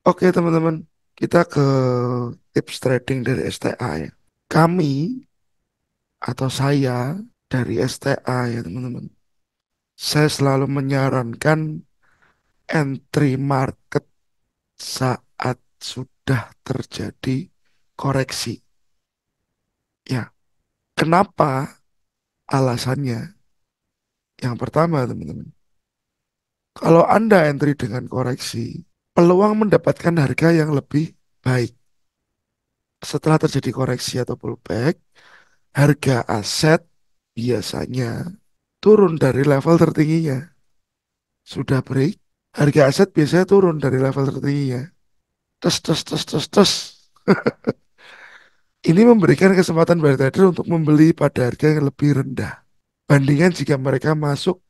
Oke teman-teman, kita ke tips trading dari STA ya. Kami atau saya dari STA ya teman-teman. Saya selalu menyarankan entry market saat sudah terjadi koreksi. Ya, kenapa? Alasannya. Yang pertama teman-teman, kalau Anda entry dengan koreksi, peluang mendapatkan harga yang lebih baik. Setelah terjadi koreksi atau pullback, harga aset biasanya turun dari level tertingginya. Sudah break, harga aset biasanya turun dari level tertingginya. Tes, tes, tes, tes, tes. Ini memberikan kesempatan buyer trader untuk membeli pada harga yang lebih rendah. Bandingkan jika mereka masuk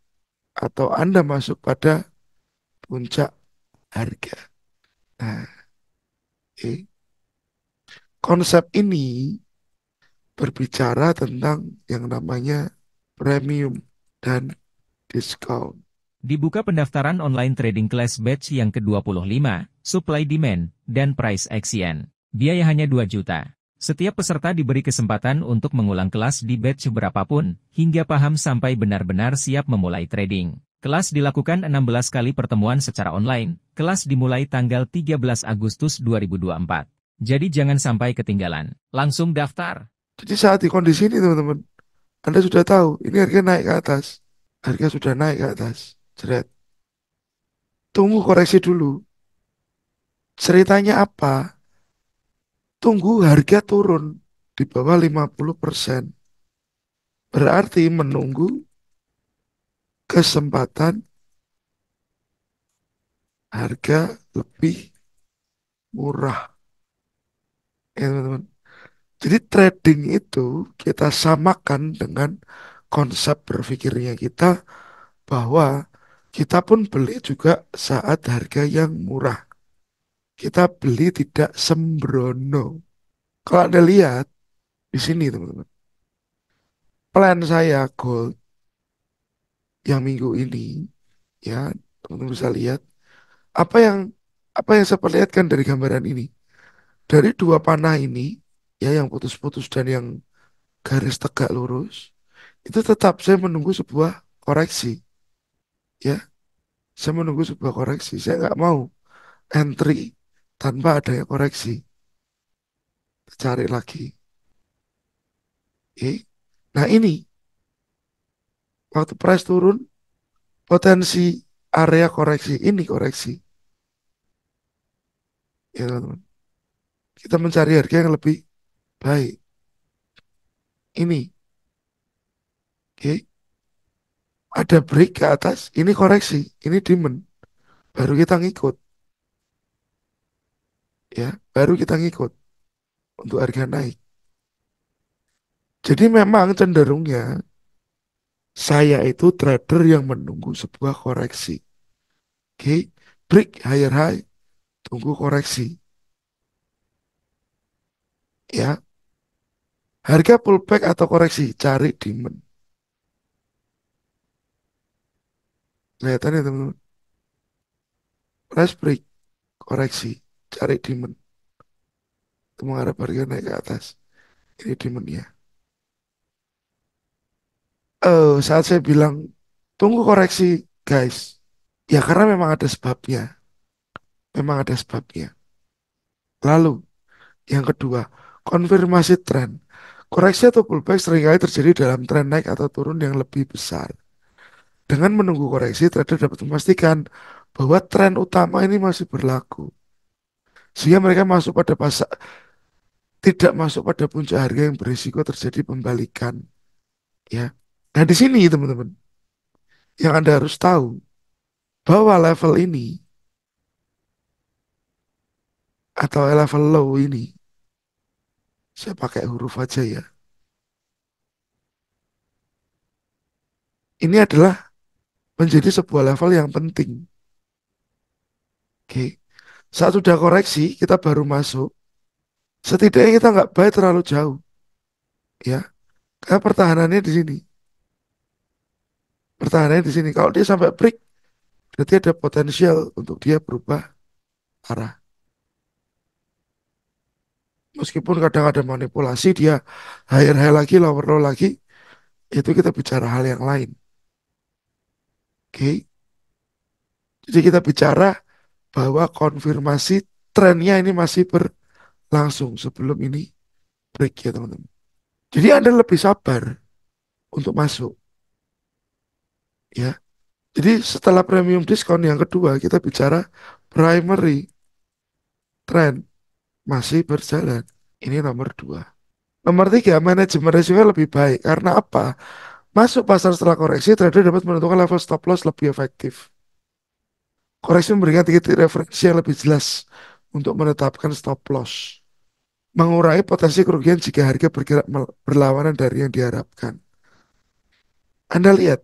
atau Anda masuk pada puncak harga. Nah, konsep ini berbicara tentang yang namanya premium dan discount. Dibuka pendaftaran online trading kelas batch yang ke-25, Supply Demand, dan Price Action. Biaya hanya 2 juta. Setiap peserta diberi kesempatan untuk mengulang kelas di batch berapapun, hingga paham sampai benar-benar siap memulai trading. Kelas dilakukan 16 kali pertemuan secara online, kelas dimulai tanggal 13 Agustus 2024. Jadi jangan sampai ketinggalan. Langsung daftar. Jadi saat di kondisi ini teman-teman, Anda sudah tahu ini harga naik ke atas. Harga sudah naik ke atas. Jeret. Tunggu koreksi dulu. Ceritanya apa? Tunggu harga turun di bawah 50%. Berarti menunggu kesempatan harga lebih murah. Ya teman-teman. Jadi trading itu kita samakan dengan konsep berpikirnya kita bahwa kita pun beli juga saat harga yang murah. Kita beli tidak sembrono. Kalau Anda lihat di sini teman-teman, plan saya gold yang minggu ini ya, teman-teman bisa lihat apa yang saya perlihatkan dari gambaran ini. Dari dua panah ini ya, yang putus-putus dan yang garis tegak lurus, itu tetap saya menunggu sebuah koreksi ya. Saya menunggu sebuah koreksi. Saya nggak mau entry tanpa adanya koreksi. Cari lagi. Oke. Nah ini waktu price turun, potensi area koreksi ini koreksi ya teman-teman. Kita mencari harga yang lebih baik. Ini, oke. Ada break ke atas, ini koreksi, ini demand. Baru kita ngikut ya, baru kita ngikut untuk harga naik. Jadi memang cenderungnya saya itu trader yang menunggu sebuah koreksi. Oke, break higher high, tunggu koreksi. Ya, harga pullback atau koreksi, cari demand. Kelihatan ya teman-teman. Price break, koreksi, cari demand. Itu mengharap harga naik ke atas. Ini demandnya. Saat saya bilang tunggu koreksi, guys. Ya karena memang ada sebabnya. Memang ada sebabnya. Lalu, yang kedua, konfirmasi tren. Koreksi atau pullback seringkali terjadi dalam tren naik atau turun yang lebih besar. Dengan menunggu koreksi, trader dapat memastikan bahwa tren utama ini masih berlaku. Sehingga mereka masuk pada pasar, tidak masuk pada puncak harga yang berisiko terjadi pembalikan. Ya. Nah di sini teman-teman, yang Anda harus tahu bahwa level ini atau level low ini, saya pakai huruf aja ya. Ini adalah menjadi sebuah level yang penting. Oke. Saat sudah koreksi, kita baru masuk. Setidaknya kita nggak buy terlalu jauh. Ya. Karena pertahanannya di sini. Pertahanannya di sini. Kalau dia sampai break, berarti ada potensial untuk dia berubah arah. Meskipun kadang ada manipulasi, dia higher high lagi, lower low lagi, itu kita bicara hal yang lain. Oke. Jadi kita bicara bahwa konfirmasi trennya ini masih berlangsung sebelum ini break ya teman-teman. Jadi Anda lebih sabar untuk masuk ya. Jadi setelah premium diskon yang kedua kita bicara primary trend masih berjalan. Ini nomor dua. Nomor tiga, manajemen risiko lebih baik. Karena apa? Masuk pasar setelah koreksi, trader dapat menentukan level stop loss lebih efektif. Koreksi memberikan titik referensi yang lebih jelas untuk menetapkan stop loss. Mengurangi potensi kerugian jika harga bergerak berlawanan dari yang diharapkan. Anda lihat,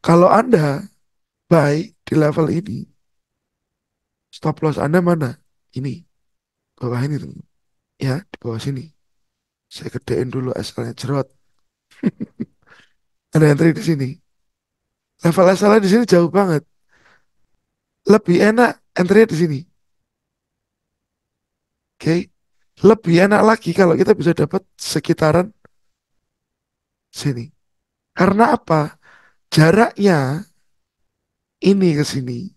kalau Anda buy di level ini, stop loss Anda mana? Ini, bawah ini teman. Ya, di bawah sini. Saya gedein dulu SL-nya jerot. Ada entry di sini. Level SL di sini jauh banget. Lebih enak entry di sini. Oke. Lebih enak lagi kalau kita bisa dapat sekitaran sini. Karena apa? Jaraknya ini ke sini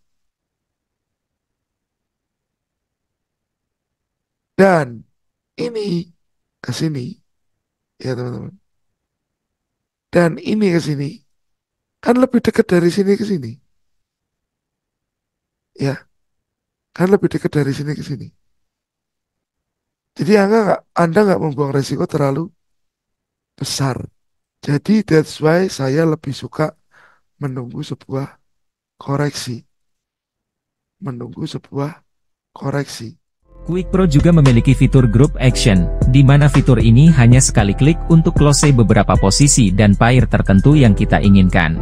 dan ini ke sini ya teman-teman. Dan ini ke sini kan lebih dekat dari sini ke sini. Ya, kan lebih dekat dari sini ke sini. Jadi Anda nggak membuang resiko terlalu besar. Jadi that's why saya lebih suka menunggu sebuah koreksi. Menunggu sebuah koreksi. Quick Pro juga memiliki fitur Group Action, di mana fitur ini hanya sekali klik untuk close beberapa posisi dan pair tertentu yang kita inginkan.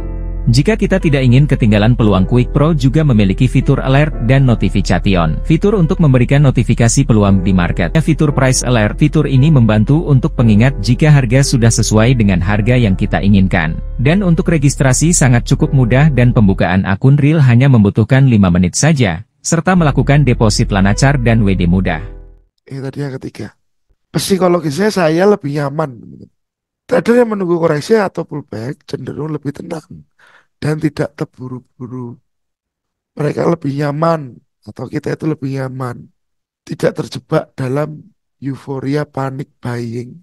Jika kita tidak ingin ketinggalan peluang, Quick Pro juga memiliki fitur Alert dan Notification. Fitur untuk memberikan notifikasi peluang di market. Fitur Price Alert. Fitur ini membantu untuk pengingat jika harga sudah sesuai dengan harga yang kita inginkan. Dan untuk registrasi sangat cukup mudah dan pembukaan akun real hanya membutuhkan 5 menit saja, serta melakukan deposit lancar dan WD mudah. Ini tadi yang ketiga. Psikologisnya saya lebih nyaman. Trader yang menunggu koreksi atau pullback cenderung lebih tenang dan tidak terburu-buru. Mereka lebih nyaman atau kita itu lebih nyaman. Tidak terjebak dalam euforia panik buying.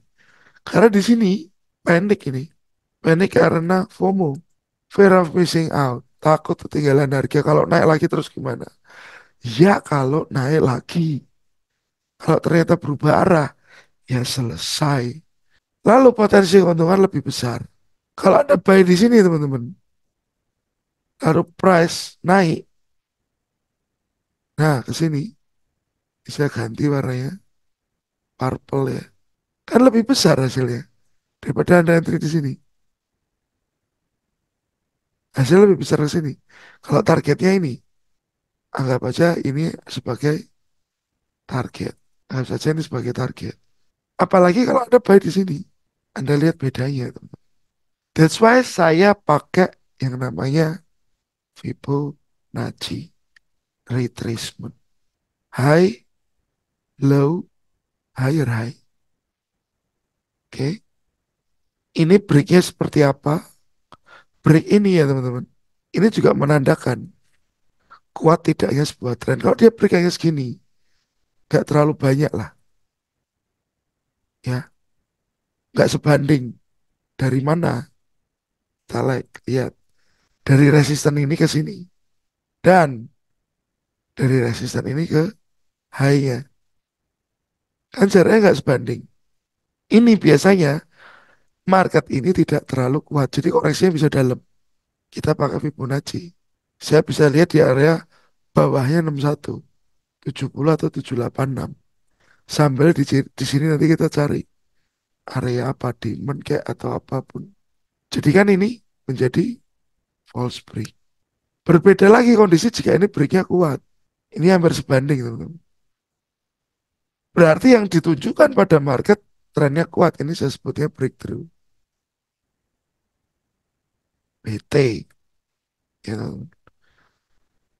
Karena di sini panik ini. Panik karena FOMO. Fear of missing out. Takut ketinggalan harga. Kalau naik lagi terus gimana? Ya kalau naik lagi. Kalau ternyata berubah arah. Ya selesai. Lalu potensi keuntungan lebih besar. Kalau Anda buy di sini teman-teman. Lalu price naik. Nah ke sini. Bisa ganti warnanya. Purple ya. Kan lebih besar hasilnya. Daripada Anda entry di sini. Hasilnya lebih besar ke sini. Kalau targetnya ini. Anggap aja ini sebagai target. Anggap saja ini sebagai target. Apalagi kalau Anda buy di sini. Anda lihat bedanya. Teman. That's why saya pakai yang namanya Fibonacci retracement. High, low, higher high. Oke. Ini breaknya seperti apa? Break ini ya teman-teman. Ini juga menandakan kuat tidaknya sebuah tren. Kalau dia break hanya segini, nggak terlalu banyak lah. Ya, nggak sebanding. Dari mana? Kita lihat. Dari resisten ini ke sini. Dan dari resisten ini ke high-nya. Kan jaraknya nggak sebanding. Ini biasanya market ini tidak terlalu kuat. Jadi koreksinya bisa dalam. Kita pakai Fibonacci. Saya bisa lihat di area bawahnya 61, 70 atau 786. Sambil di sini nanti kita cari area apa, diamond kayak atau apapun. Jadi kan ini menjadi false break. Berbeda lagi kondisi jika ini breaknya kuat. Ini hampir sebanding teman-teman. Berarti yang ditunjukkan pada market trennya kuat. Ini saya sebutnya breakthrough. BT. Ya.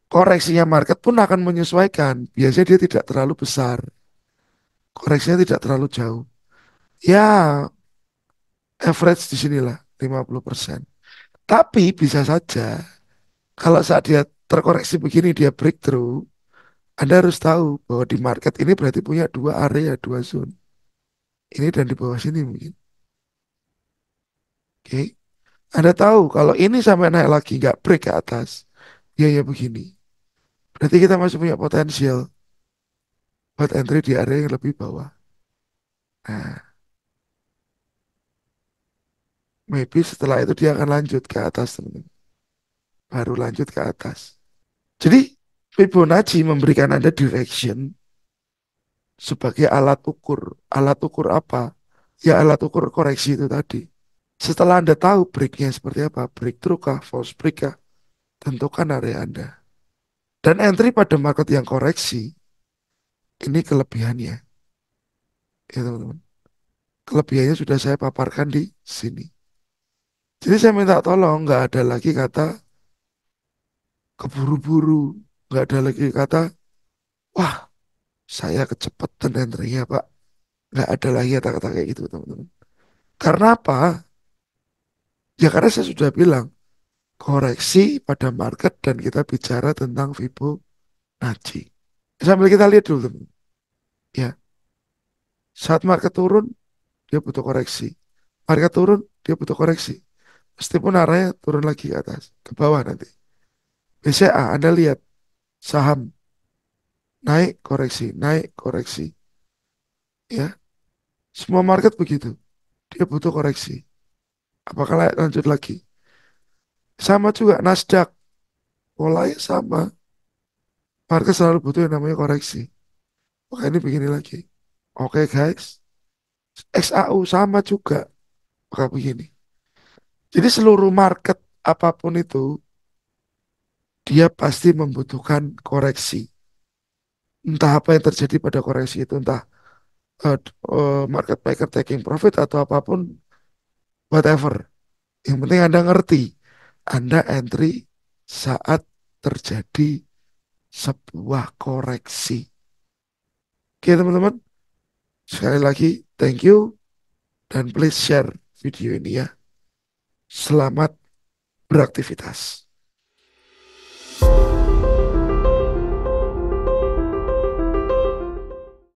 Koreksinya market pun akan menyesuaikan. Biasanya dia tidak terlalu besar. Koreksinya tidak terlalu jauh. Ya, average di sinilah 50%. Tapi bisa saja kalau saat dia terkoreksi begini dia breakthrough, Anda harus tahu bahwa di market ini berarti punya dua area, dua zone. Ini dan di bawah sini mungkin. Oke. Anda tahu kalau ini sampai naik lagi nggak break ke atas, ya ya begini. Berarti kita masih punya potensial buat entry di area yang lebih bawah. Nah, maybe setelah itu dia akan lanjut ke atas, teman-teman. Baru lanjut ke atas. Jadi Fibonacci memberikan Anda direction sebagai alat ukur. Alat ukur apa? Ya alat ukur koreksi itu tadi. Setelah Anda tahu breaknya seperti apa, breakthrough kah, false break kah, tentukan area Anda. Dan entry pada market yang koreksi, ini kelebihannya. Ya teman-teman. Kelebihannya sudah saya paparkan di sini. Jadi saya minta tolong, nggak ada lagi kata keburu-buru, nggak ada lagi kata, wah saya kecepatan entry-nya Pak. Nggak ada lagi kata-kata kayak gitu teman-teman. Karena apa? Ya karena saya sudah bilang, koreksi pada market dan kita bicara tentang Fibonacci. Sambil kita lihat dulu teman. Ya, saat market turun, dia butuh koreksi. Market turun, dia butuh koreksi. Meskipun arahnya turun lagi ke atas, ke bawah nanti. BCA, Anda lihat saham naik koreksi. Ya, semua market begitu. Dia butuh koreksi. Apakah lanjut lagi? Sama juga Nasdaq, polanya sama. Market selalu butuh yang namanya koreksi. Maka ini begini lagi. Oke guys, XAU sama juga. Maka begini. Jadi seluruh market apapun itu, dia pasti membutuhkan koreksi. Entah apa yang terjadi pada koreksi itu, entah market maker taking profit atau apapun, whatever. Yang penting Anda ngerti, Anda entry saat terjadi sebuah koreksi. Oke teman-teman, sekali lagi thank you dan please share video ini ya. Selamat beraktivitas.